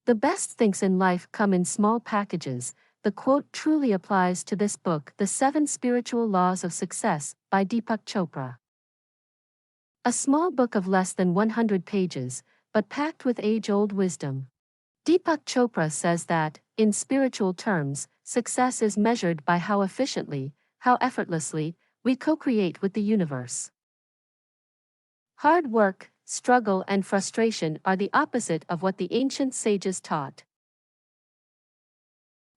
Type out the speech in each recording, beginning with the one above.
The best things in life come in small packages. The quote truly applies to this book, The 7 Spiritual Laws of Success, by Deepak Chopra. A small book of less than 100 pages, but packed with age-old wisdom. Deepak Chopra says that, in spiritual terms, success is measured by how efficiently, how effortlessly, we co-create with the universe. Hard work, struggle, and frustration are the opposite of what the ancient sages taught.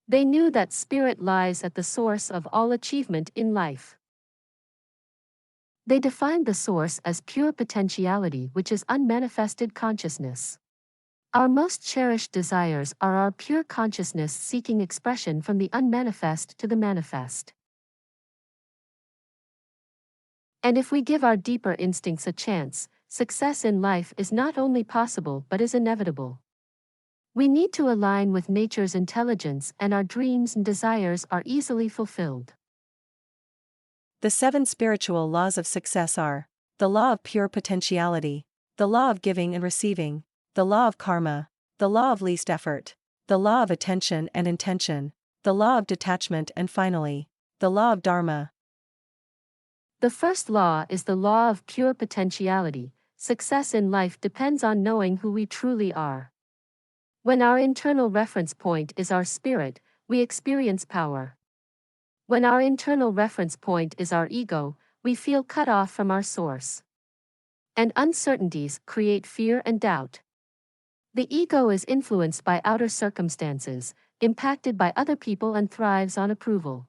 They knew that spirit lies at the source of all achievement in life. They defined the source as pure potentiality, which is unmanifested consciousness. Our most cherished desires are our pure consciousness seeking expression from the unmanifest to the manifest. And if we give our deeper instincts a chance, success in life is not only possible but is inevitable. We need to align with nature's intelligence, and our dreams and desires are easily fulfilled. The 7 spiritual laws of success are the law of pure potentiality, the law of giving and receiving, the law of karma, the law of least effort, the law of attention and intention, the law of detachment, and finally, the law of dharma. The first law is the law of pure potentiality. Success in life depends on knowing who we truly are. When our internal reference point is our spirit, we experience power. When our internal reference point is our ego, we feel cut off from our source. And uncertainties create fear and doubt. The ego is influenced by outer circumstances, impacted by other people, and thrives on approval.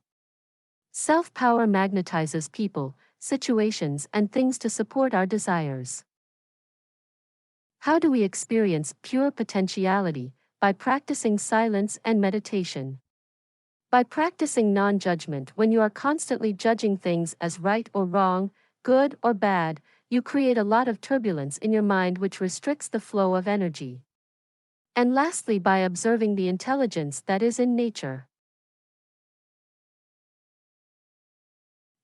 Self-power magnetizes people, situations, and things to support our desires. How do we experience pure potentiality? By practicing silence and meditation. By practicing non-judgment. When you are constantly judging things as right or wrong, good or bad, you create a lot of turbulence in your mind, which restricts the flow of energy. And lastly, by observing the intelligence that is in nature.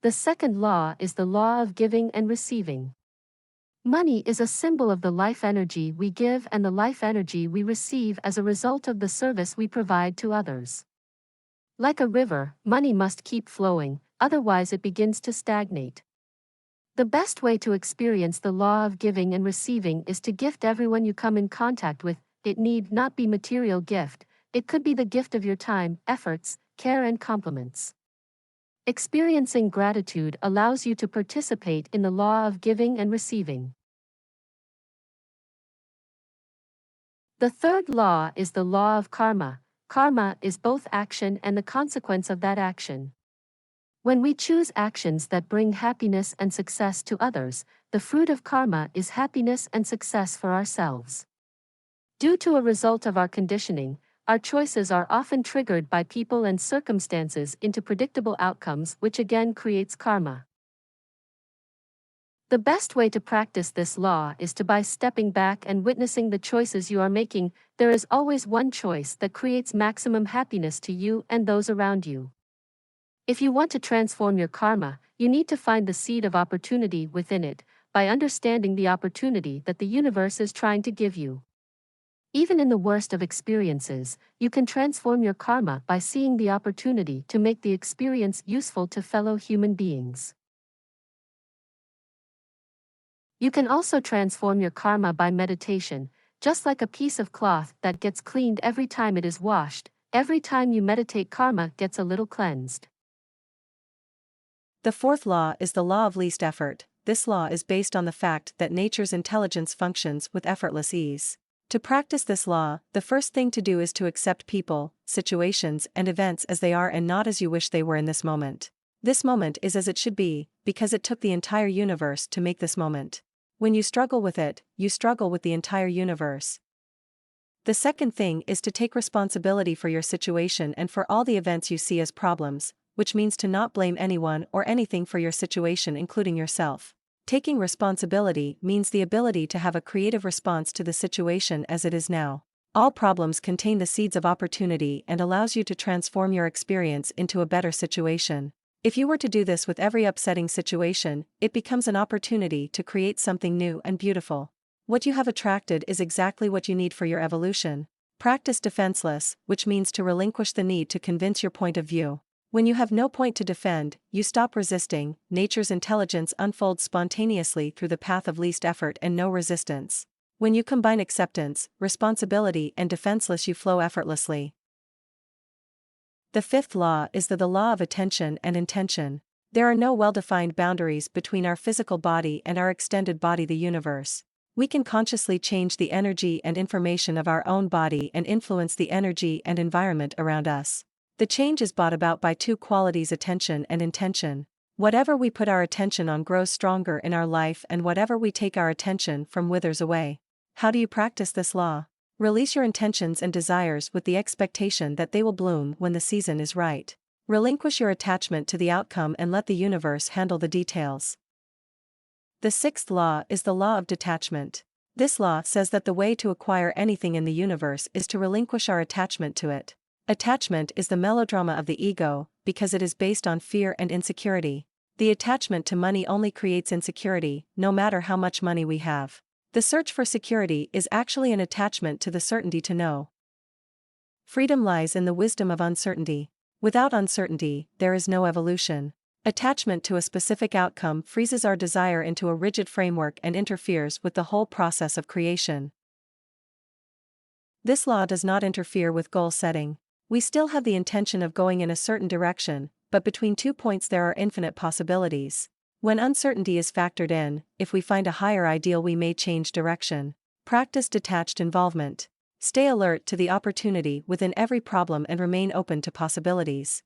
The second law is the law of giving and receiving. Money is a symbol of the life energy we give and the life energy we receive as a result of the service we provide to others. Like a river, money must keep flowing, otherwise it begins to stagnate. The best way to experience the law of giving and receiving is to gift everyone you come in contact with. It need not be material gift, it could be the gift of your time, efforts, care, and compliments. Experiencing gratitude allows you to participate in the law of giving and receiving. The third law is the law of karma. Karma is both action and the consequence of that action. When we choose actions that bring happiness and success to others, the fruit of karma is happiness and success for ourselves. Due to a result of our conditioning, our choices are often triggered by people and circumstances into predictable outcomes, which again creates karma. The best way to practice this law is by stepping back and witnessing the choices you are making. There is always one choice that creates maximum happiness to you and those around you. If you want to transform your karma, you need to find the seed of opportunity within it, by understanding the opportunity that the universe is trying to give you. Even in the worst of experiences, you can transform your karma by seeing the opportunity to make the experience useful to fellow human beings. You can also transform your karma by meditation. Just like a piece of cloth that gets cleaned every time it is washed, every time you meditate, karma gets a little cleansed. The fourth law is the law of least effort. This law is based on the fact that nature's intelligence functions with effortless ease. To practice this law, the first thing to do is to accept people, situations, and events as they are and not as you wish they were in this moment. This moment is as it should be, because it took the entire universe to make this moment. When you struggle with it, you struggle with the entire universe. The second thing is to take responsibility for your situation and for all the events you see as problems, which means to not blame anyone or anything for your situation, including yourself. Taking responsibility means the ability to have a creative response to the situation as it is now. All problems contain the seeds of opportunity and allows you to transform your experience into a better situation. If you were to do this with every upsetting situation, it becomes an opportunity to create something new and beautiful. What you have attracted is exactly what you need for your evolution. Practice defenseless, which means to relinquish the need to convince your point of view. When you have no point to defend, you stop resisting. Nature's intelligence unfolds spontaneously through the path of least effort and no resistance. When you combine acceptance, responsibility, and defenseless, you flow effortlessly. The fifth law is the law of attention and intention. There are no well-defined boundaries between our physical body and our extended body, the universe. We can consciously change the energy and information of our own body and influence the energy and environment around us. The change is brought about by two qualities: attention and intention. Whatever we put our attention on grows stronger in our life, and whatever we take our attention from withers away. How do you practice this law? Release your intentions and desires with the expectation that they will bloom when the season is right. Relinquish your attachment to the outcome and let the universe handle the details. The sixth law is the law of detachment. This law says that the way to acquire anything in the universe is to relinquish our attachment to it. Attachment is the melodrama of the ego, because it is based on fear and insecurity. The attachment to money only creates insecurity, no matter how much money we have. The search for security is actually an attachment to the certainty to know. Freedom lies in the wisdom of uncertainty. Without uncertainty, there is no evolution. Attachment to a specific outcome freezes our desire into a rigid framework and interferes with the whole process of creation. This law does not interfere with goal setting. We still have the intention of going in a certain direction, but between 2 points there are infinite possibilities. When uncertainty is factored in, if we find a higher ideal, we may change direction. Practice detached involvement. Stay alert to the opportunity within every problem and remain open to possibilities.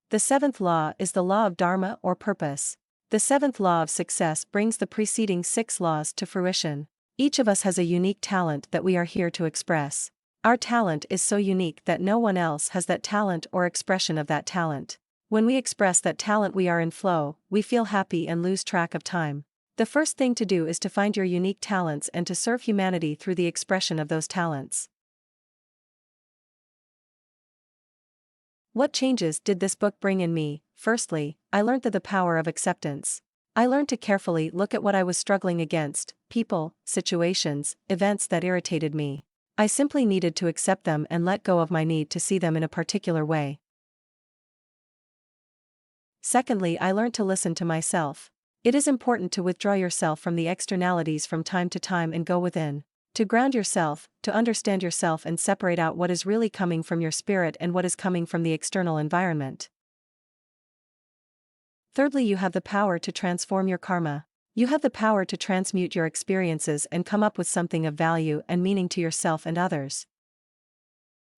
The seventh law is the law of dharma or purpose. The seventh law of success brings the preceding 6 laws to fruition. Each of us has a unique talent that we are here to express. Our talent is so unique that no one else has that talent or expression of that talent. When we express that talent, we are in flow, we feel happy and lose track of time. The first thing to do is to find your unique talents and to serve humanity through the expression of those talents. What changes did this book bring in me? Firstly, I learned the power of acceptance. I learned to carefully look at what I was struggling against: people, situations, events that irritated me. I simply needed to accept them and let go of my need to see them in a particular way. Secondly, I learned to listen to myself. It is important to withdraw yourself from the externalities from time to time and go within. To ground yourself, to understand yourself and separate out what is really coming from your spirit and what is coming from the external environment. Thirdly, you have the power to transform your karma. You have the power to transmute your experiences and come up with something of value and meaning to yourself and others.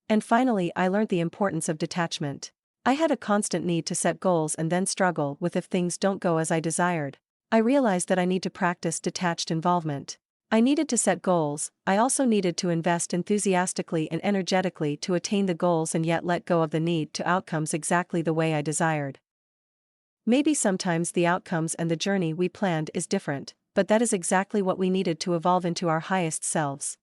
And finally, I learned the importance of detachment. I had a constant need to set goals and then struggle with if things don't go as I desired. I realized that I need to practice detached involvement. I needed to set goals. I also needed to invest enthusiastically and energetically to attain the goals and yet let go of the need to outcomes exactly the way I desired. Maybe sometimes the outcomes and the journey we planned is different, but that is exactly what we needed to evolve into our highest selves.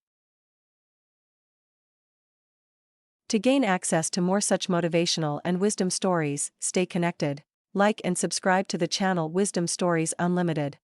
To gain access to more such motivational and wisdom stories, stay connected. Like and subscribe to the channel Wisdom Stories Unlimited.